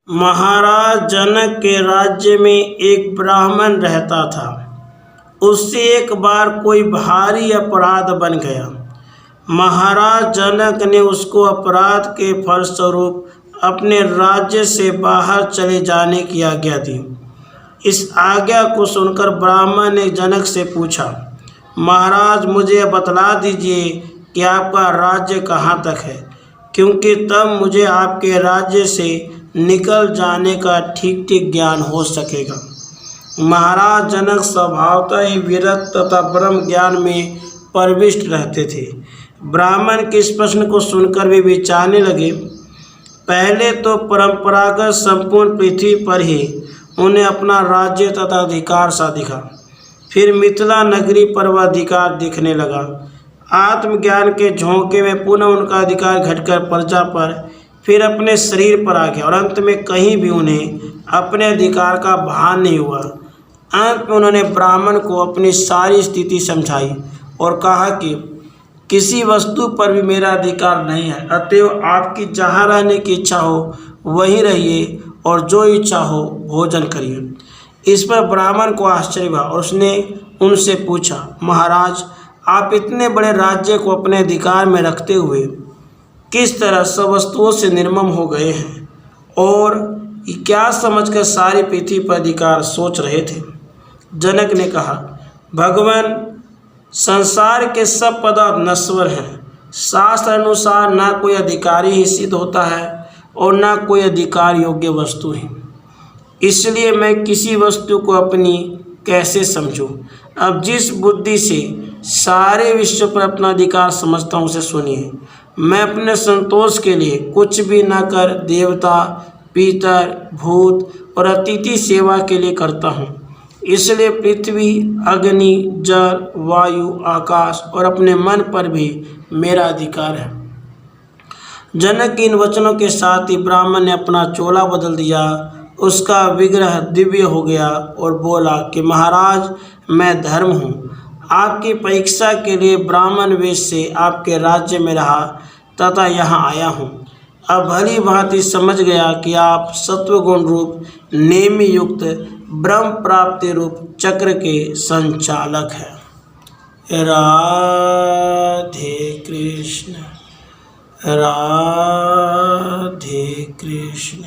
महाराज जनक के राज्य में एक ब्राह्मण रहता था। उससे एक बार कोई भारी अपराध बन गया। महाराज जनक ने उसको अपराध के फलस्वरूप अपने राज्य से बाहर चले जाने की आज्ञा दी। इस आज्ञा को सुनकर ब्राह्मण ने जनक से पूछा, महाराज मुझे बतला दीजिए कि आपका राज्य कहाँ तक है, क्योंकि तब मुझे आपके राज्य से निकल जाने का ठीक ठीक ज्ञान हो सकेगा। महाराज जनक स्वभावतः ही विरक्त तथा ब्रह्म ज्ञान में प्रविष्ट रहते थे। ब्राह्मण के इस प्रश्न को सुनकर वे विचारने लगे। पहले तो परंपरागत संपूर्ण पृथ्वी पर ही उन्हें अपना राज्य तथा अधिकार सा दिखा। फिर मिथिला नगरी पर वह अधिकार दिखने लगा। आत्मज्ञान के झोंके में पुनः उनका अधिकार घटकर प्रजा पर, फिर अपने शरीर पर आ गया और अंत में कहीं भी उन्हें अपने अधिकार का भान नहीं हुआ। अंत में उन्होंने ब्राह्मण को अपनी सारी स्थिति समझाई और कहा कि किसी वस्तु पर भी मेरा अधिकार नहीं है, अतएव आपकी जहाँ रहने की इच्छा हो वहीं रहिए और जो इच्छा हो भोजन करिए। इस पर ब्राह्मण को आश्चर्य हुआ और उसने उनसे पूछा, महाराज आप इतने बड़े राज्य को अपने अधिकार में रखते हुए किस तरह सब वस्तुओं से निर्मम हो गए हैं और क्या समझकर सारी पृथ्वी पर अधिकार सोच रहे थे। जनक ने कहा, भगवान संसार के सब पदार्थ नश्वर हैं। शास्त्र अनुसार ना कोई अधिकारी ही सिद्ध होता है और ना कोई अधिकार योग्य वस्तु है। इसलिए मैं किसी वस्तु को अपनी कैसे समझूं। अब जिस बुद्धि से सारे विश्व पर अपना अधिकार समझता हूँ उसे सुनिए। मैं अपने संतोष के लिए कुछ भी न कर देवता, पितर, भूत और अतिथि सेवा के लिए करता हूँ। इसलिए पृथ्वी, अग्नि, जल, वायु, आकाश और अपने मन पर भी मेरा अधिकार है। जनक के इन वचनों के साथ ही ब्राह्मण ने अपना चोला बदल दिया, उसका विग्रह दिव्य हो गया और बोला कि महाराज मैं धर्म हूँ। आपकी परीक्षा के लिए ब्राह्मण वेश से आपके राज्य में रहा तथा यहाँ आया हूँ। अब भली भांति समझ गया कि आप सत्वगुण रूप नेमि युक्त ब्रह्म प्राप्ति रूप चक्र के संचालक हैं। राधे कृष्ण, राधे कृष्ण।